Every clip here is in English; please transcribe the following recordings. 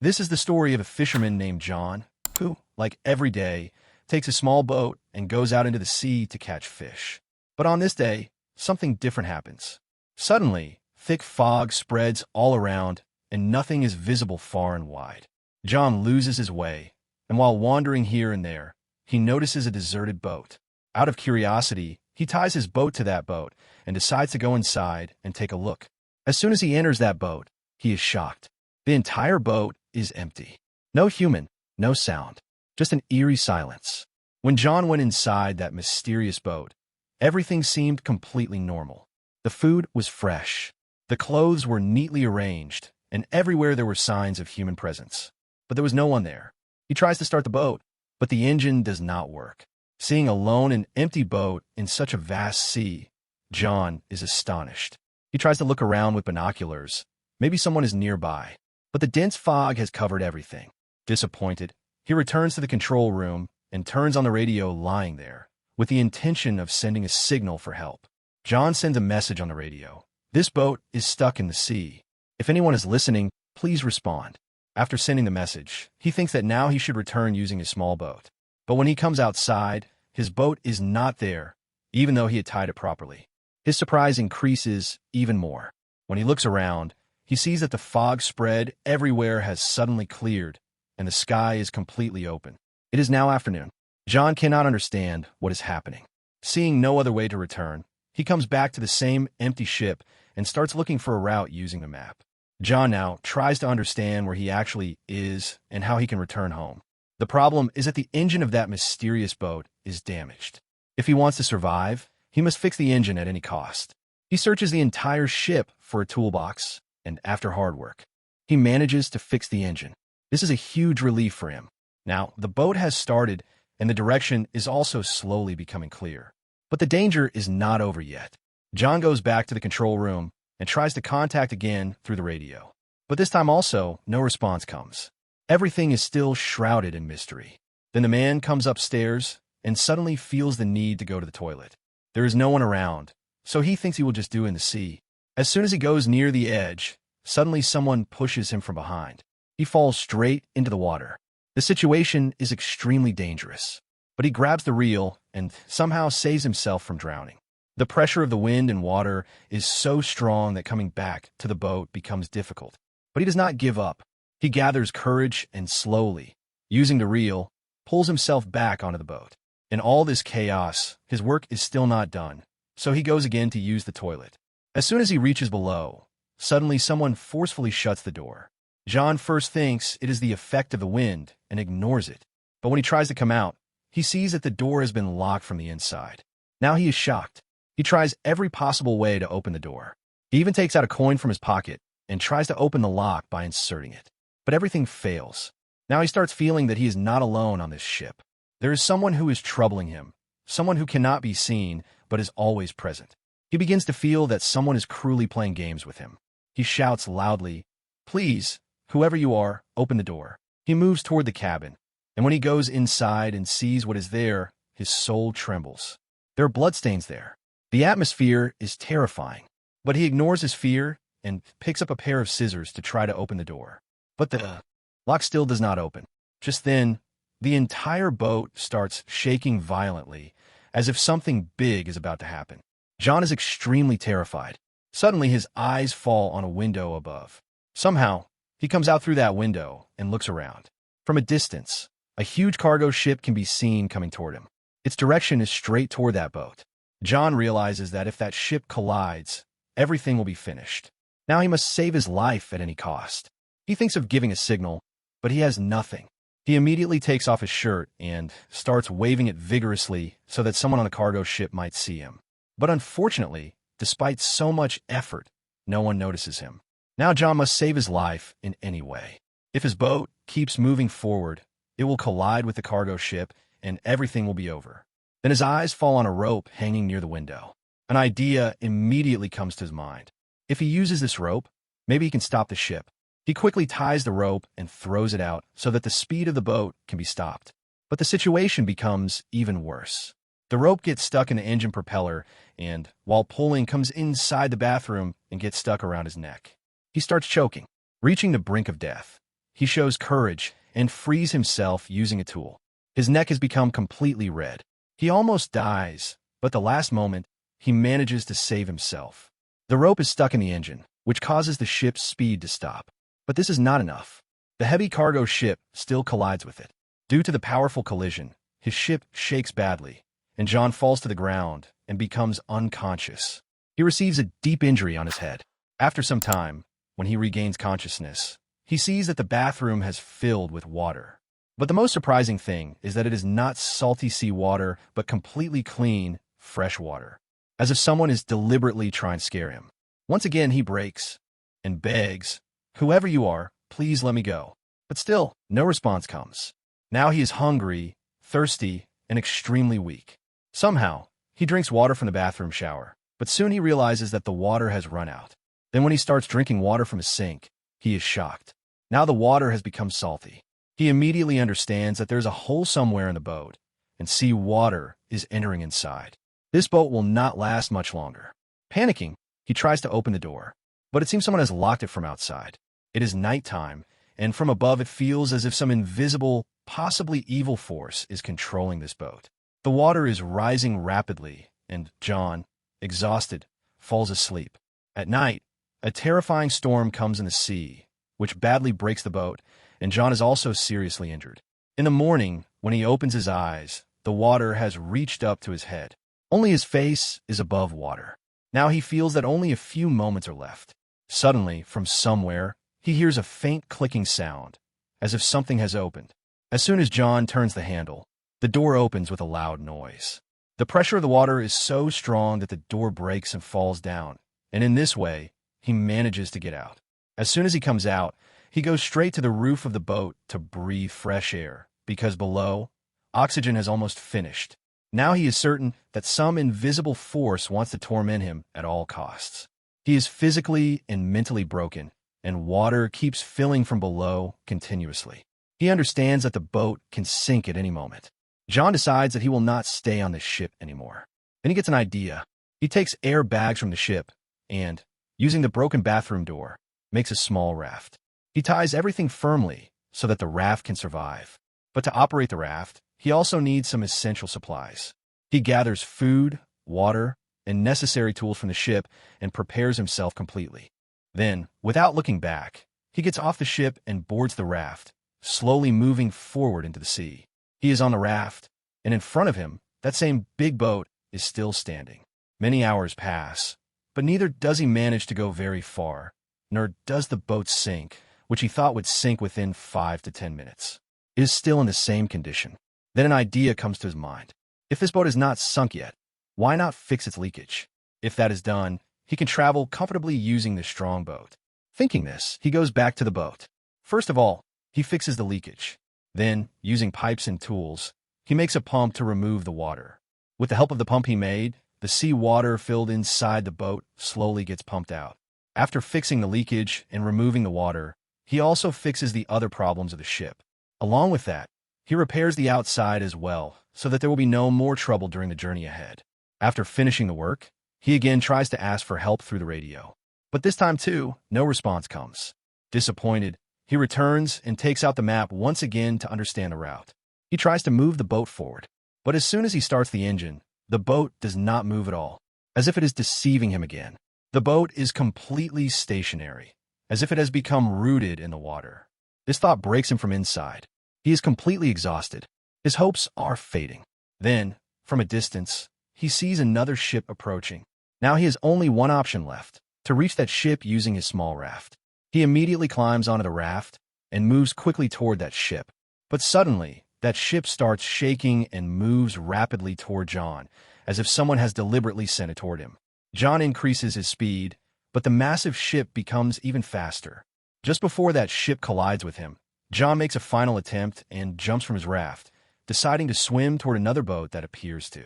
This is the story of a fisherman named John, who, like every day, takes a small boat and goes out into the sea to catch fish. But on this day, something different happens. Suddenly, thick fog spreads all around, and nothing is visible far and wide. John loses his way, and while wandering here and there, he notices a deserted boat. Out of curiosity, he ties his boat to that boat and decides to go inside and take a look. As soon as he enters that boat, he is shocked. The entire boat is empty. No human, no sound, just an eerie silence. When John went inside that mysterious boat, everything seemed completely normal. The food was fresh. The clothes were neatly arranged, and everywhere there were signs of human presence. But there was no one there. He tries to start the boat, but the engine does not work. Seeing a lone and empty boat in such a vast sea, John is astonished. He tries to look around with binoculars. Maybe someone is nearby. But the dense fog has covered everything. Disappointed, he returns to the control room and turns on the radio lying there, with the intention of sending a signal for help. John sends a message on the radio. This boat is stuck in the sea. If anyone is listening, please respond. After sending the message, he thinks that now he should return using his small boat. But when he comes outside, his boat is not there, even though he had tied it properly. His surprise increases even more. When he looks around, he sees that the fog spread everywhere has suddenly cleared, and the sky is completely open. It is now afternoon. John cannot understand what is happening. Seeing no other way to return, he comes back to the same empty ship and starts looking for a route using the map. John now tries to understand where he actually is and how he can return home. The problem is that the engine of that mysterious boat is damaged. If he wants to survive, he must fix the engine at any cost. He searches the entire ship for a toolbox, and after hard work, he manages to fix the engine. This is a huge relief for him. Now, the boat has started, and the direction is also slowly becoming clear. But the danger is not over yet. John goes back to the control room and tries to contact again through the radio. But this time also, no response comes. Everything is still shrouded in mystery. Then the man comes upstairs and suddenly feels the need to go to the toilet. There is no one around, so he thinks he will just do it in the sea. As soon as he goes near the edge, suddenly someone pushes him from behind. He falls straight into the water. The situation is extremely dangerous, but he grabs the reel and somehow saves himself from drowning. The pressure of the wind and water is so strong that coming back to the boat becomes difficult. But he does not give up. He gathers courage and slowly, using the reel, pulls himself back onto the boat. In all this chaos, his work is still not done, so he goes again to use the toilet. As soon as he reaches below, suddenly someone forcefully shuts the door. John first thinks it is the effect of the wind and ignores it. But when he tries to come out, he sees that the door has been locked from the inside. Now he is shocked. He tries every possible way to open the door. He even takes out a coin from his pocket and tries to open the lock by inserting it. But everything fails. Now he starts feeling that he is not alone on this ship. There is someone who is troubling him, someone who cannot be seen but is always present. He begins to feel that someone is cruelly playing games with him. He shouts loudly, "Please, whoever you are, open the door." He moves toward the cabin, and when he goes inside and sees what is there, his soul trembles. There are bloodstains there. The atmosphere is terrifying, but he ignores his fear and picks up a pair of scissors to try to open the door. But the lock still does not open. Just then, the entire boat starts shaking violently, as if something big is about to happen. John is extremely terrified. Suddenly, his eyes fall on a window above. Somehow, he comes out through that window and looks around. From a distance, a huge cargo ship can be seen coming toward him. Its direction is straight toward that boat. John realizes that if that ship collides, everything will be finished. Now he must save his life at any cost. He thinks of giving a signal, but he has nothing. He immediately takes off his shirt and starts waving it vigorously so that someone on the cargo ship might see him. But unfortunately, despite so much effort, no one notices him. Now John must save his life in any way. If his boat keeps moving forward, it will collide with the cargo ship and everything will be over. Then his eyes fall on a rope hanging near the window. An idea immediately comes to his mind. If he uses this rope, maybe he can stop the ship. He quickly ties the rope and throws it out so that the speed of the boat can be stopped. But the situation becomes even worse. The rope gets stuck in the engine propeller and, while pulling, comes inside the bathroom and gets stuck around his neck. He starts choking, reaching the brink of death. he shows courage and frees himself using a tool. His neck has become completely red. He almost dies, but at the last moment, he manages to save himself. The rope is stuck in the engine, which causes the ship's speed to stop. But this is not enough. The heavy cargo ship still collides with it. Due to the powerful collision, his ship shakes badly, and John falls to the ground and becomes unconscious. He receives a deep injury on his head. After some time, when he regains consciousness, he sees that the bathroom has filled with water. But the most surprising thing is that it is not salty sea water, but completely clean, fresh water, as if someone is deliberately trying to scare him. Once again, he breaks and begs, "Whoever you are, please let me go." But still, no response comes. Now he is hungry, thirsty, and extremely weak. Somehow, he drinks water from the bathroom shower, but soon he realizes that the water has run out. Then when he starts drinking water from a sink, he is shocked. Now the water has become salty. He immediately understands that there's a hole somewhere in the boat, and sea water is entering inside. This boat will not last much longer. Panicking, he tries to open the door, but it seems someone has locked it from outside. It is nighttime, and from above it feels as if some invisible, possibly evil force is controlling this boat. The water is rising rapidly, and John, exhausted, falls asleep. At night, a terrifying storm comes in the sea, which badly breaks the boat, and John is also seriously injured. In the morning, when he opens his eyes, the water has reached up to his head. Only his face is above water. Now he feels that only a few moments are left. Suddenly, from somewhere, he hears a faint clicking sound, as if something has opened. As soon as John turns the handle, the door opens with a loud noise. The pressure of the water is so strong that the door breaks and falls down, and in this way, he manages to get out. As soon as he comes out, he goes straight to the roof of the boat to breathe fresh air, because below, oxygen has almost finished. Now he is certain that some invisible force wants to torment him at all costs. He is physically and mentally broken, and water keeps filling from below continuously. He understands that the boat can sink at any moment. John decides that he will not stay on this ship anymore. Then he gets an idea. He takes air bags from the ship and, using the broken bathroom door, makes a small raft. He ties everything firmly so that the raft can survive. But to operate the raft, he also needs some essential supplies. He gathers food, water, and necessary tools from the ship and prepares himself completely. Then, without looking back, he gets off the ship and boards the raft, slowly moving forward into the sea. He is on the raft, and in front of him, that same big boat is still standing. Many hours pass, but neither does he manage to go very far, nor does the boat sink, which he thought would sink within 5 to 10 minutes. It is still in the same condition. Then an idea comes to his mind. If this boat is not sunk yet, why not fix its leakage? If that is done, he can travel comfortably using the strong boat. Thinking this, he goes back to the boat. First of all, he fixes the leakage. Then, using pipes and tools, he makes a pump to remove the water. With the help of the pump he made, the sea water filled inside the boat slowly gets pumped out. After fixing the leakage and removing the water, he also fixes the other problems of the ship. Along with that, he repairs the outside as well, so that there will be no more trouble during the journey ahead. After finishing the work, he again tries to ask for help through the radio. But this time too, no response comes. Disappointed, he returns and takes out the map once again to understand the route. He tries to move the boat forward, but as soon as he starts the engine, the boat does not move at all, as if it is deceiving him again. The boat is completely stationary, as if it has become rooted in the water. This thought breaks him from inside. He is completely exhausted. His hopes are fading. Then, from a distance, he sees another ship approaching. Now he has only one option left, to reach that ship using his small raft. He immediately climbs onto the raft and moves quickly toward that ship. But suddenly, that ship starts shaking and moves rapidly toward John, as if someone has deliberately sent it toward him. John increases his speed, but the massive ship becomes even faster. Just before that ship collides with him, John makes a final attempt and jumps from his raft, deciding to swim toward another boat that appears to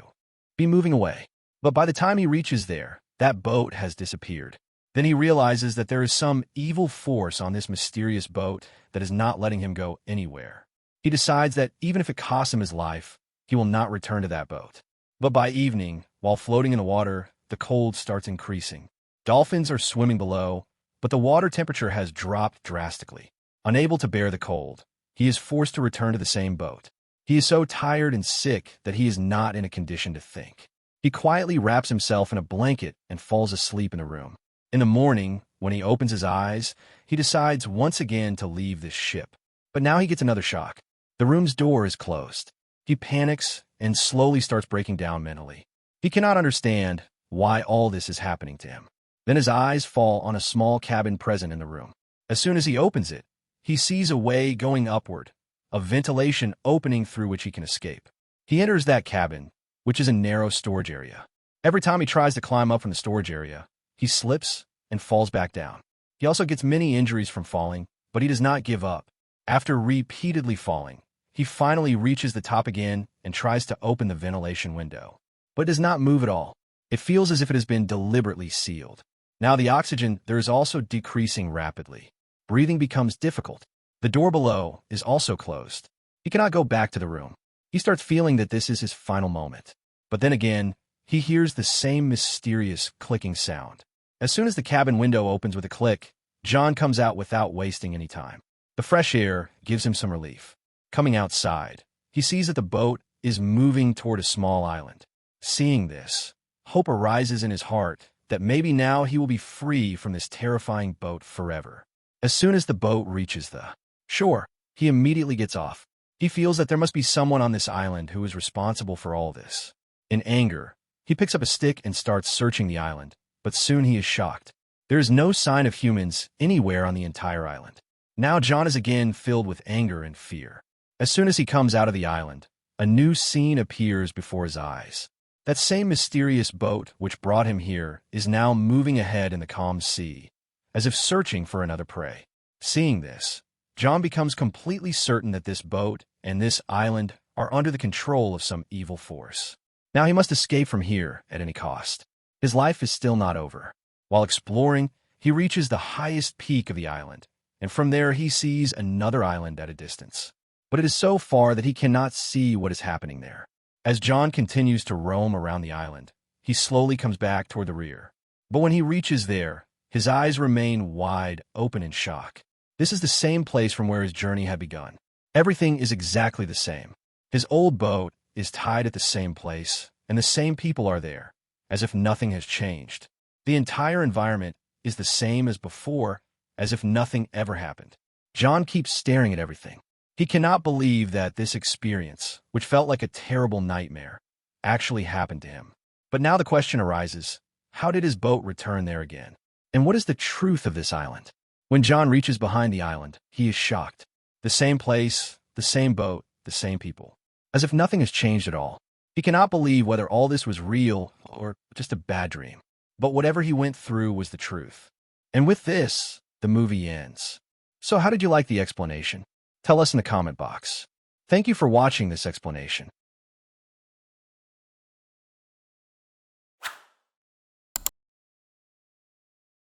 be moving away. But by the time he reaches there, that boat has disappeared. Then he realizes that there is some evil force on this mysterious boat that is not letting him go anywhere. He decides that even if it costs him his life, he will not return to that boat. But by evening, while floating in the water, the cold starts increasing. Dolphins are swimming below, but the water temperature has dropped drastically. Unable to bear the cold, he is forced to return to the same boat. He is so tired and sick that he is not in a condition to think. He quietly wraps himself in a blanket and falls asleep in a room. In the morning, when he opens his eyes, he decides once again to leave this ship. But now he gets another shock. The room's door is closed. He panics and slowly starts breaking down mentally. He cannot understand why all this is happening to him. Then his eyes fall on a small cabin present in the room. As soon as he opens it, he sees a way going upward, a ventilation opening through which he can escape. He enters that cabin, which is a narrow storage area. Every time he tries to climb up from the storage area, he slips and falls back down. He also gets many injuries from falling, but he does not give up. After repeatedly falling, he finally reaches the top again and tries to open the ventilation window, but does not move at all. It feels as if it has been deliberately sealed. Now the oxygen there is also decreasing rapidly. Breathing becomes difficult. The door below is also closed. He cannot go back to the room. He starts feeling that this is his final moment. But then again, he hears the same mysterious clicking sound. As soon as the cabin window opens with a click, John comes out without wasting any time. The fresh air gives him some relief. Coming outside, he sees that the boat is moving toward a small island. Seeing this, hope arises in his heart that maybe now he will be free from this terrifying boat forever. As soon as the boat reaches the shore, he immediately gets off. He feels that there must be someone on this island who is responsible for all this. In anger, he picks up a stick and starts searching the island, but soon he is shocked. There is no sign of humans anywhere on the entire island. Now John is again filled with anger and fear. As soon as he comes out of the island, a new scene appears before his eyes. That same mysterious boat which brought him here is now moving ahead in the calm sea, as if searching for another prey. Seeing this, John becomes completely certain that this boat and this island are under the control of some evil force. Now he must escape from here at any cost. His life is still not over. While exploring, he reaches the highest peak of the island, and from there he sees another island at a distance. But it is so far that he cannot see what is happening there. As John continues to roam around the island, he slowly comes back toward the rear. But when he reaches there, his eyes remain wide open in shock. This is the same place from where his journey had begun. Everything is exactly the same. His old boat is tied at the same place, and the same people are there, as if nothing has changed. The entire environment is the same as before, as if nothing ever happened. John keeps staring at everything. He cannot believe that this experience, which felt like a terrible nightmare, actually happened to him. But now the question arises, how did his boat return there again? And what is the truth of this island? When John reaches behind the island, he is shocked. The same place, the same boat, the same people. As if nothing has changed at all. He cannot believe whether all this was real or just a bad dream. But whatever he went through was the truth. And with this, the movie ends. So how did you like the explanation? Tell us in the comment box. Thank you for watching this explanation.